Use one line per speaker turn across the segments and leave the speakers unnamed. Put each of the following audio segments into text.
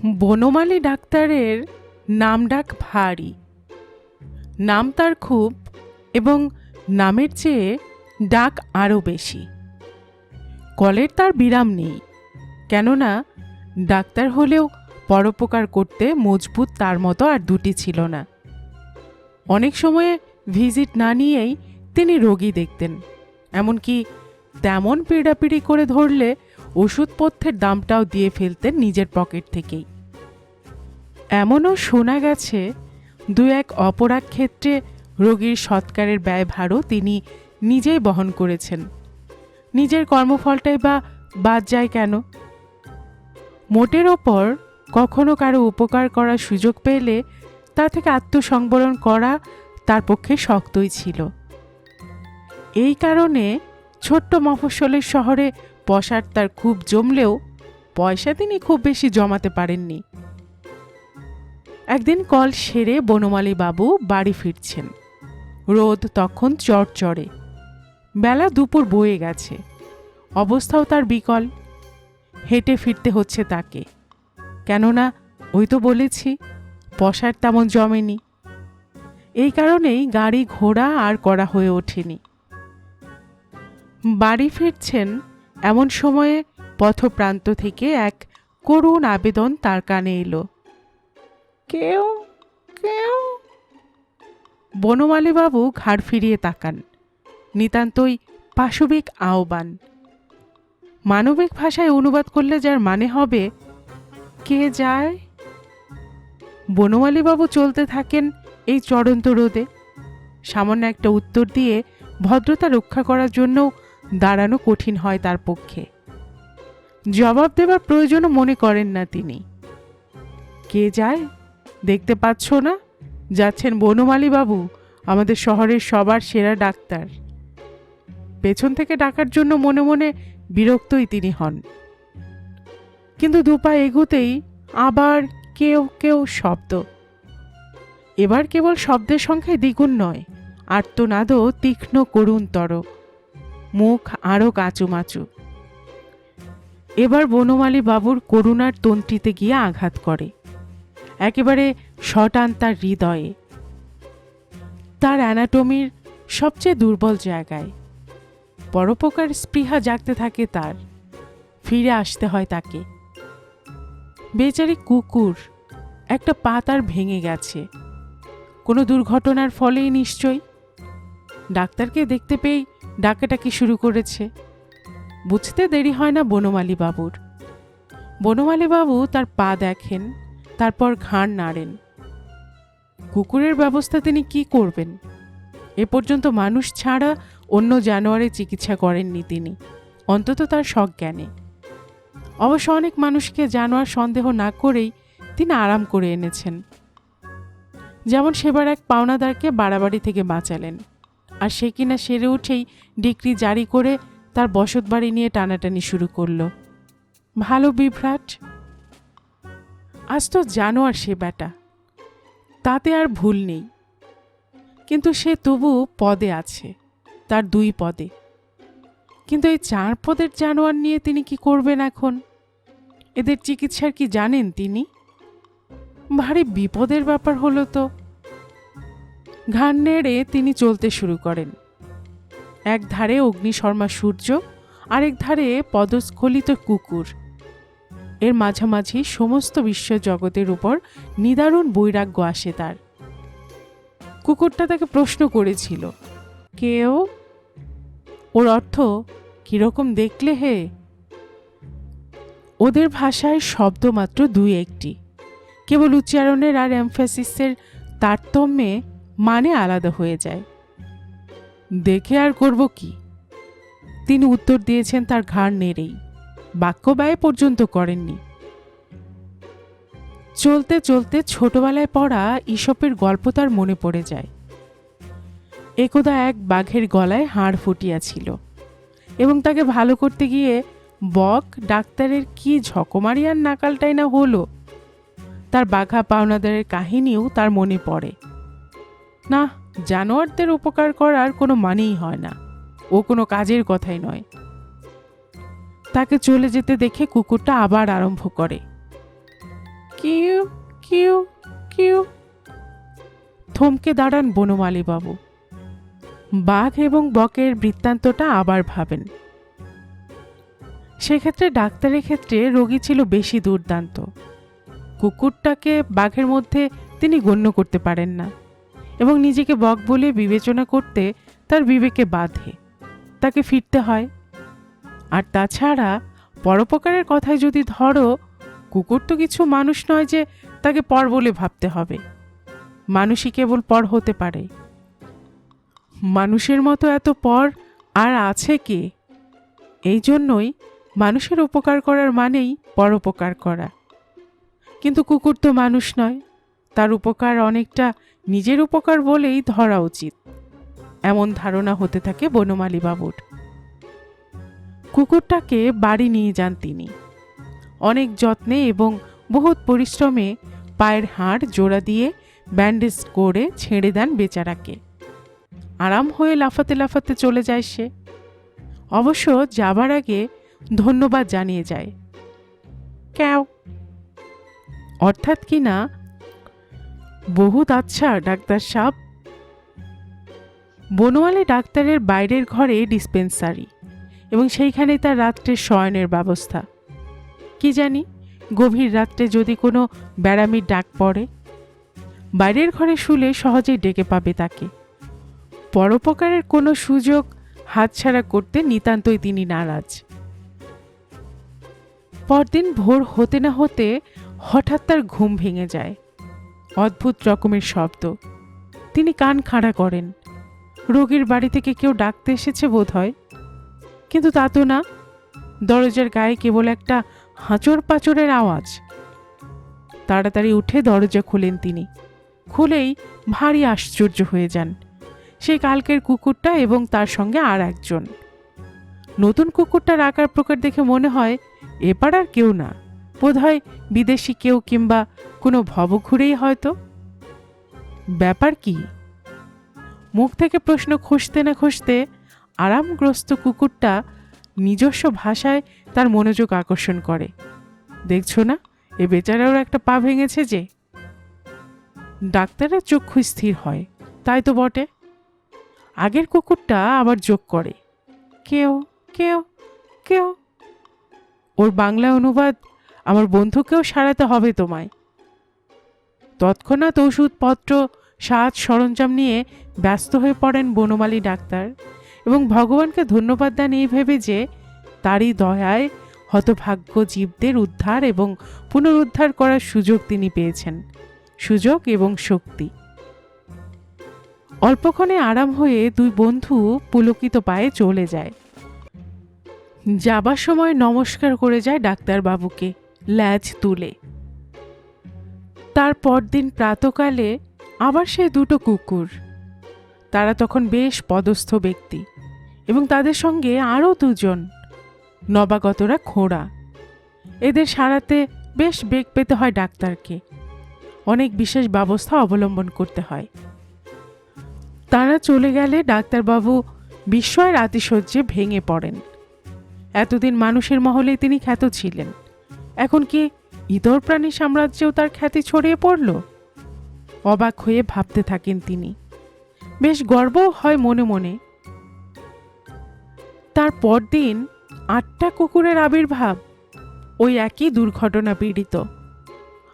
বনমালী ডাক্তারের নামডাক ভারী। নাম তার খুব, এবং নামের চেয়ে ডাক আরও বেশি। কলের তার বিরাম নেই, কেননা ডাক্তার হলেও পরোপকার করতে মজবুত তার মতো আর দুটি ছিল না। অনেক সময়ে ভিজিট না নিয়েই তিনি রোগী দেখতেন, এমনকি তেমন পিড়াপিড়ি করে ধরলে ওষুধপথ্যের দামটাও দিয়ে ফেলতেন নিজের পকেট থেকেই। এমনও শোনা গেছে দু এক অপরাধ ক্ষেত্রে রোগীর সৎকারের ব্যয়ভারও তিনি নিজেই বহন করেছেন। নিজের কর্মফলটাই বা বাদ যায় কেন? মোটের ওপর কখনো কারো উপকার করার সুযোগ পেলে তা থেকে আত্মসংবরণ করা তার পক্ষে শক্তই ছিল। এই কারণে ছোট্ট মফস্বলের শহরে বসার তার খুব জমলেও পয়সা তিনি খুব বেশি জমাতে পারেননি। একদিন কল সেরে বনমালী বাবু বাড়ি ফিরছেন। রোদ তখন চড়চড়ে, বেলা দুপুর বয়ে গেছে, অবস্থাও তার বিকল। হেঁটে ফিরতে হচ্ছে তাকে, কেননা ওই তো বলেছি বসার তেমন জমেনি। এই কারণেই গাড়ি ঘোড়া আর করা হয়ে ওঠেনি। বাড়ি ফিরছেন এমন সময়ে পথপ্রান্ত থেকে এক করুণ আবেদন তার কানে এলো, কেউ কেউ। বনমালী বাবু ঘাড় ফিরিয়ে তাকান। নিতান্তই পাশবিক আহ্বান। মানবিক ভাষায় অনুবাদ করলে যার মানে হবে, কে যায়? বনমালী বাবু চলতে থাকেন এই চড়ন্ত রোদে। সামান্য একটা উত্তর দিয়ে ভদ্রতা রক্ষা করার জন্য দাঁড়ানো কঠিন হয় তার পক্ষে। জবাব দেবার প্রয়োজনও মনে করেন না তিনি। কে যায় দেখতে পাচ্ছ না? যাচ্ছেন বনমালী বাবু, আমাদের শহরের সবার সেরা ডাক্তার। পেছন থেকে ডাকার জন্য মনে মনে বিরক্তই তিনি হন, কিন্তু দুপা এগুতেই আবার কেউ কেউ শব্দ। এবার কেবল শব্দের সংখ্যায় দ্বিগুণ নয়, আর্তনাদও তীক্ষ্ণ করুণতর, মুখ আরও কাঁচুমাচু। এবার বনমালী বাবুর করুণার তন্ত্রীতে গিয়ে আঘাত করে, একেবারে শটান তার হৃদয়ে, তার অ্যানাটমির সবচেয়ে দুর্বল জায়গায়। পরোপকার স্পৃহা জাগতে থাকে তার, ফিরে আসতে হয় তাকে। বেচারি কুকুর, একটা পা তার ভেঙে গেছে, কোনো দুর্ঘটনার ফলেই নিশ্চয়ই। ডাক্তারকে দেখতে পেয়েই ডাকাটাকি শুরু করেছে। বুঝতে দেরি হয় না বনমালী বাবুর। বনমালী বাবু তার পা দেখেন, তারপর ঘাড় নাড়েন। কুকুরের ব্যবস্থা তিনি কি করবেন? এ পর্যন্ত মানুষ ছাড়া অন্য জানোয়ারের চিকিৎসা করেননি তিনি, অন্তত তার সজ্ঞানে। অবশ্য অনেক মানুষকে জানোয়ার সন্দেহ না করেই তিনি আরাম করে এনেছেন। যেমন সেবার এক পাওনাদারকে বাড়াবাড়ি থেকে বাঁচালেন, আর সে কিনা সেরে উঠেই ডিক্রি জারি করে তার বসতবাড়ি নিয়ে টানাটানি শুরু করলো। ভালো বিভ্রাট। আজ তো জানোয়ার সে বেটা, তাতে আর ভুল নেই, কিন্তু সে তবু পদে আছে, তার 2 পদে। কিন্তু এই 4 পদের জানোয়ার নিয়ে তিনি কি করবেন এখন? এদের চিকিৎসার কি জানেন তিনি? ভারী বিপদের ব্যাপার হলো তো। ঘাড় নেড়ে তিনি চলতে শুরু করেন। এক ধারে অগ্নিশর্মা সূর্য, আরেক ধারে পদস্খলিত কুকুর। এর মাঝামাঝি সমস্ত বিশ্ব জগতের উপর নিদারুণ বৈরাগ্য আসে তার। কুকুরটা তাকে প্রশ্ন করেছিল, কেউ? ওর অর্থ কিরকম দেখলে হে? ওদের ভাষায় শব্দ মাত্র 2-1টি, কেবল উচ্চারণের আর এমফ্যাসিসের তারতম্যে মানে আলাদা হয়ে যায়। দেখে আর করব কি? তিনি উত্তর দিয়েছেন তার ঘাড় নেড়েই, বাক্য ব্যয় পর্যন্ত করেননি। চলতে চলতে ছোটবেলায় পড়া ঈশপের গল্প তার মনে পড়ে যায়। একদা এক বাঘের গলায় হাড় ফুটিয়াছিল, এবং তাকে ভালো করতে গিয়ে বক ডাক্তারের কি ঝকমারিয়ার নাকালটাই না হলো। তার বাঘা পাওনাদারের কাহিনীও তার মনে পড়ে। না, জানোয়ারদের উপকার করার কোনো মানেই হয় না, ও কোনো কাজের কথাই নয়। তাকে চলে যেতে দেখে কুকুরটা আবার আরম্ভ করে, কিউ কিউ কিউ। থমকে দাঁড়ান বনমালী বাবু। বাঘ এবং বকের বৃত্তান্তটা আবার ভাবেন। সেক্ষেত্রে ডাক্তারের ক্ষেত্রে রোগী ছিল বেশি দুর্দান্ত। কুকুরটাকে বাঘের মধ্যে তিনি গণ্য করতে পারেন না এবং নিজেকে বক বলে বিবেচনা করতে তার বিবেকে বাধে, তাকে ফিরতে হয়। আর তাছাড়া পরোপকারের কথায় যদি ধরো, কুকুর তো কিছু মানুষ নয় যে তাকে পর বলে ভাবতে হবে। মানুষই কেবল পর হতে পারে। মানুষের মতো এত পর আর আছে কে? এই জন্যই মানুষের উপকার করার মানেই পরোপকার করা। কিন্তু কুকুর তো মানুষ নয়, তার উপকার অনেকটা নিজের উপকার বলেই ধরা উচিত, এমন ধারণা হতে থাকে বনমালী বাবুর। কুকুরটাকে বাড়ি নিয়ে যান তিনি। অনেক যত্নে এবং বহুত পরিশ্রমে পায়ের হাড় জোড়া দিয়ে ব্যান্ডেজ করে ছেড়ে দেন বেচারাকে। আরাম হয়ে লাফাতে লাফাতে চলে যায় সে। অবশ্য যাবার আগে ধন্যবাদ জানিয়ে যায়। ক্যাও, অর্থাৎ কি না, বহুত আচ্ছা ডাক্তার সাহেব। বনমালী ডাক্তারের বাইরের ঘরে ডিসপেন্সারি এবং সেইখানে তার রাত্রে শয়নের ব্যবস্থা। কি জানি, গভীর রাত্রে যদি কোনো বেড়ামির ডাক পড়ে, বাইরের ঘরে শুলে সহজেই ডেকে পাবে তাকে। পরোপকারের কোনো সুযোগ হাতছাড়া করতে নিতান্তই তিনি নারাজ। পরদিন ভোর হতে না হতে হঠাৎ তার ঘুম ভেঙে যায়। অদ্ভুত রকমের শব্দ। তিনি কান খাড়া করেন। রোগীর বাড়ি থেকে কেউ ডাকতে এসেছে বোধ হয়, কিন্তু তা তো না। দরজার গায়ে কেবল একটা হাঁচড় পাঁচড়ের আওয়াজ। তাড়াতাড়ি উঠে দরজা খুলেন তিনি। খুলেই ভারী আশ্চর্য হয়ে যান। সেই কালকের কুকুরটা এবং তার সঙ্গে আর একজন। নতুন কুকুরটার আকার প্রকার দেখে মনে হয় এ পাড়ার কেউ না, বোধহয় বিদেশি কেউ কিংবা কোনো ভবঘুরেই হয়তো। ব্যাপার কি? মুখ থেকে প্রশ্ন খুঁজতে না খুঁজতে আরামগ্রস্ত কুকুরটা নিজস্ব ভাষায় তার মনোযোগ আকর্ষণ করে। দেখছো না, এ বেচারাও একটা পা ভেঙেছে যে। ডাক্তারের চক্ষু স্থির হয়। তাই তো বটে। আগের কুকুরটা আবার যোগ করে, কেউ কেউ কেউ। ওর বাংলা অনুবাদ আমার বন্ধুকেও সারাতে হবে তোমায়। তৎক্ষণাৎ ওষুধপত্র সাজ সরঞ্জাম নিয়ে ব্যস্ত হয়ে পড়েন বনমালী ডাক্তার এবং ভগবানকে ধন্যবাদ দেন এই ভেবে যে তারই দয়ায় হতভাগ্য জীবদের উদ্ধার এবং পুনরুদ্ধার করার সুযোগ তিনি পেয়েছেন, সুযোগ এবং শক্তি। অল্পক্ষণে আরাম হয়ে দুই বন্ধু পুলকিত পায়ে চলে যায়। যাবার সময় নমস্কার করে যায় ডাক্তারবাবুকে ল্যাজ তুলে। তার পরদিন প্রাতকালে আবার সেই দুটো কুকুর। তারা তখন বেশ পদস্থ ব্যক্তি এবং তাদের সঙ্গে আরও দুজন নবাগতরা খোঁড়া। এদের সারাতে বেশ বেগ পেতে হয় ডাক্তারকে। অনেক বিশেষ ব্যবস্থা অবলম্বন করতে হয়। তারা চলে গেলে ডাক্তারবাবু বিস্ময়ের আতিশয্যে ভেঙে পড়েন। এতদিন মানুষের মহলে তিনি খ্যাত ছিলেন, এখন কি ইতর প্রাণী সাম্রাজ্যেও তার খ্যাতি ছড়িয়ে পড়ল? অবাক হয়ে ভাবতে থাকেন তিনি। বেশ গর্বও হয় মনে মনে। তার পরদিন 8টা কুকুরের আবির্ভাব, ওই একই দুর্ঘটনা পীড়িত।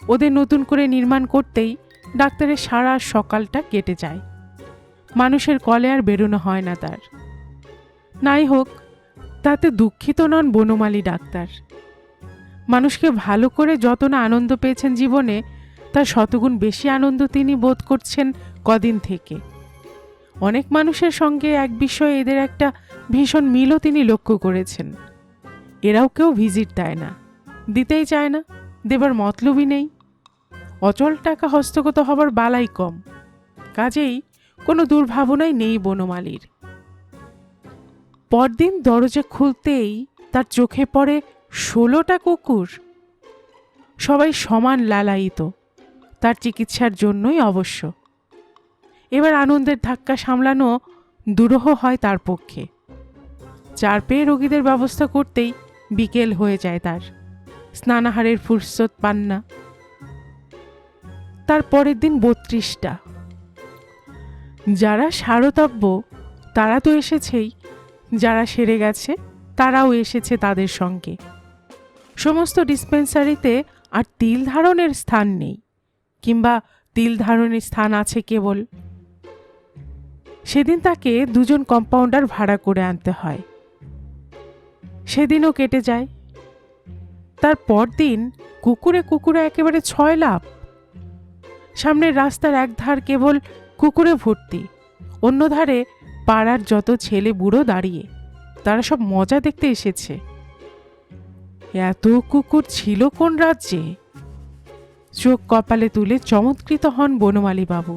ওদের নতুন করে নির্মাণ করতেই ডাক্তারের সারা সকালটা কেটে যায়। মানুষের কলে আর বেরোনো হয় না তার। নাই হোক, তাতে দুঃখিত নন বনমালী ডাক্তার। মানুষকে ভালো করে যত না আনন্দ পেয়েছেন জীবনে, তার শতগুণ বেশি আনন্দ তিনি বোধ করছেন কদিন থেকে। অনেক মানুষের সঙ্গে এক বিষয়ে এদের একটা ভীষণ মিলও তিনি লক্ষ্য করেছেন। এরাও কেউ ভিজিট দেয় না, দিতেই চায় না, দেবার মতলবই নেই। অচল টাকা হস্তগত হবার বালাই কম। কাজেই কোনো দুর্ভাবনাই নেই বনমালীর। পরদিন দরজা খুলতেই তার চোখে পড়ে 16টা কুকুর। সবাই সমান লালায়িত, তার চিকিৎসার জন্যই অবশ্য। এবার আনন্দের ধাক্কা সামলানো দুরূহ হয় তার পক্ষে। চার পেয়ে রোগীদের ব্যবস্থা করতেই বিকেল হয়ে যায় তার। স্নানাহারের ফুরসত পান না। তার পরের দিন 32টা। যারা সারতব্য তারা তো এসেছেই, যারা সেরে গেছে তারাও এসেছে তাদের সঙ্গে। সমস্ত ডিসপেন্সারিতে আর তিল ধারণের স্থান নেই, কিংবা তিল ধারণের স্থান আছে কেবল। সেদিন তাকে 2জন কম্পাউন্ডার ভাড়া করে আনতে হয়। সেদিনও কেটে যায়। তার পরদিন কুকুরে কুকুরে একেবারে 6 লাভ। সামনের রাস্তার এক ধার কেবল কুকুরে ভর্তি, অন্য ধারে পাড়ার যত ছেলে বুড়ো দাঁড়িয়ে, তারা সব মজা দেখতে এসেছে। এত কুকুর ছিল কোন রাজ্যে? চোখ কপালে তুলে চমৎকৃত হন বনমালী বাবু।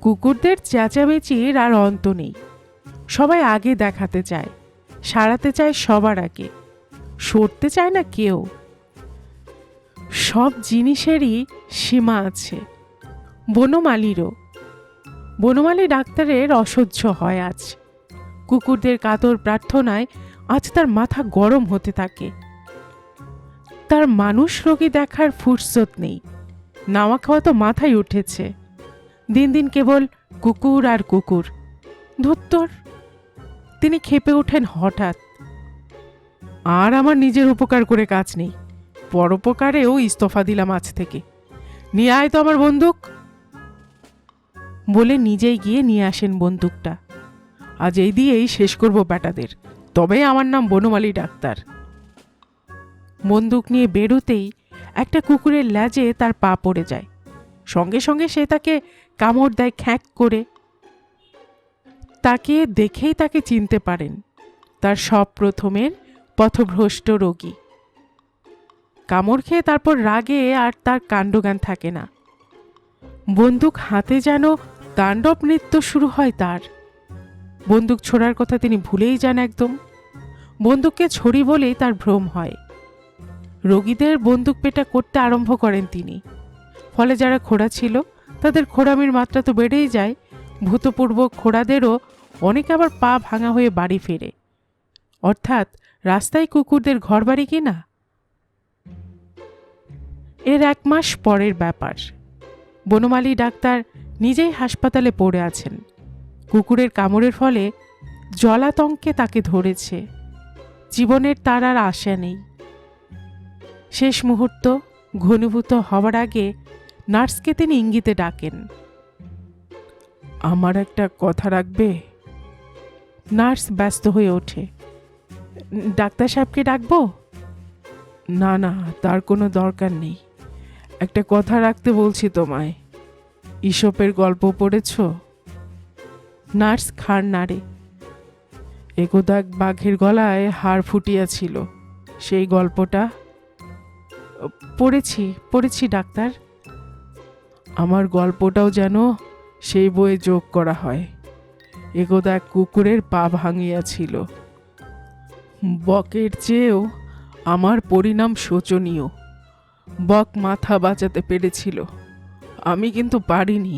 কুকুরদের চেঁচামেচির আর অন্ত নেই। সবাই আগে দেখাতে চায়, সারাতে চায় সবার আগে, সরতে চায় না কেউ। সব জিনিসেরই সীমা আছে, বনমালীরও। বনমালী ডাক্তারের অসহ্য হয় আজ। কুকুরদের কাতর প্রার্থনায় আজ তার মাথা গরম হতে থাকে। তার মানুষ রোগী দেখার ফুরসত নেই। নাওয়া খাওয়া তো মাথায় উঠেছে। দিন দিন কেবল কুকুর আর কুকুর। ধুত্তর! তিনি ক্ষেপে ওঠেন হঠাৎ। আর আমার নিজের উপকার করে কাজ নেই, পরোপকারেও ইস্তফা দিলাম আজ থেকে। নিয়ে আয় তো আমার বন্দুক। বলে নিজেই গিয়ে নিয়ে আসেন বন্দুকটা। আজ এই দিয়েই শেষ করব ব্যাটাদের, তবে আমার নাম বনমালী ডাক্তার। বন্দুক নিয়ে বেরোতেই একটা কুকুরের ল্যাজে তার পা পড়ে যায়। সঙ্গে সঙ্গে সে তাকে কামড় দেয় খ্যাঁক করে। তাকে দেখেই তাকে চিনতে পারেন, তার সব প্রথমের পথভ্রষ্ট রোগী। কামড় খেয়ে তারপর রাগে আর তার কাণ্ডজ্ঞান থাকে না। বন্দুক হাতে যেন তাণ্ডব নৃত্য শুরু হয় তার। বন্দুক ছোড়ার কথা তিনি ভুলেই যান একদম। বন্দুককে ছড়ি বলেই তার ভ্রম হয়। রোগীদের বন্দুক পেটা করতে আরম্ভ করেন তিনি। ফলে যারা খোড়া ছিল তাদের খোড়ামির মাত্রা তো বেড়েই যায়। ভূতপূর্ব খোড়াদেরও অনেকে আবার পা ভাঙা হয়ে বাড়ি ফেরে। অর্থাৎ রাস্তায় কুকুরদের ঘর বাড়ি কিনা। এর 1 মাস পরের ব্যাপার। বনমালী ডাক্তার নিজেই হাসপাতালে পড়ে আছেন। কুকুরের কামড়ের ফলে জলাতঙ্কে তাকে ধরেছে। জীবনের তার আর আশা নেই। শেষ মুহূর্ত ঘনীভূত হওয়ার আগে নার্সকে তিনি ইঙ্গিতে ডাকেন। আমার একটা কথা রাখবে? নার্স ব্যস্ত হয়ে ওঠে। ডাক্তার সাহেবকে ডাকবো? না না, তার কোনো দরকার নেই। একটা কথা রাখতে বলছি তোমায়। ঈশপের গল্প পড়েছ? নার্স ঘাড় নাড়ে। একদা এক বাঘের গলায় হাড় ফুটিয়াছিল, সেই গল্পটা? পড়েছি ডাক্তার। আমার গল্পটাও যেন সেই বইয়ে যোগ করা হয়। একদা এক কুকুরের পা ভাঙিয়াছিল। বকের চেয়েও আমার পরিণাম শোচনীয়। বক মাথা বাঁচাতে পেরেছিল, আমি কিন্তু পারিনি।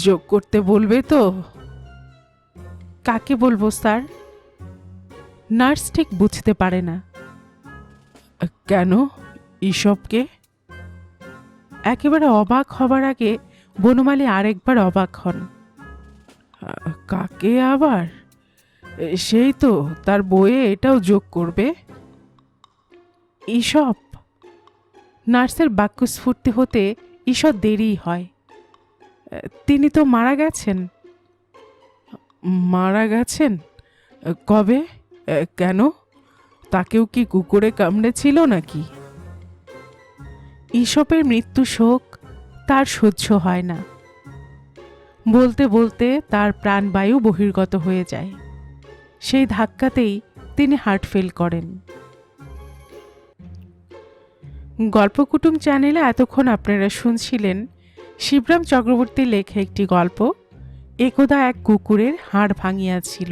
যোগ করতে বলবে তো? কাকে বলবো স্যার? নার্স ঠিক বুঝতে পারে না। কেন, ঈশপকে? একেবারে অবাক হবার আগে বনমালী আরেকবার অবাক হন। কাকে আবার? সেই তো তার বইয়ে এটাও যোগ করবে। ঈশপ? নার্সের বাক্যস্ফূর্তি হতে ঈষৎ দেরি হয়। তিনি তো মারা গেছেন। মারা গেছেন? কবে? কেন? তাকেও কি কুকুরে কামড়েছিল নাকি? ঈশপের মৃত্যু শোক তার সহ্য হয় না। বলতে বলতে তার প্রাণবায়ু বহির্গত হয়ে যায়। সেই ধাক্কাতেই তিনি হার্ট ফেল করেন। গল্পকুটুম চ্যানেলে এতক্ষণ আপনারা শুনছিলেন শিবরাম চক্রবর্তীর লেখা একটি গল্প, একদা এক কুকুরের হাড় ভাঙিয়াছিল।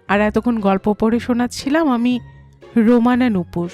আর এতক্ষণ গল্প পড়ে শোনাচ্ছিলাম আমি রোমানা নূপুর।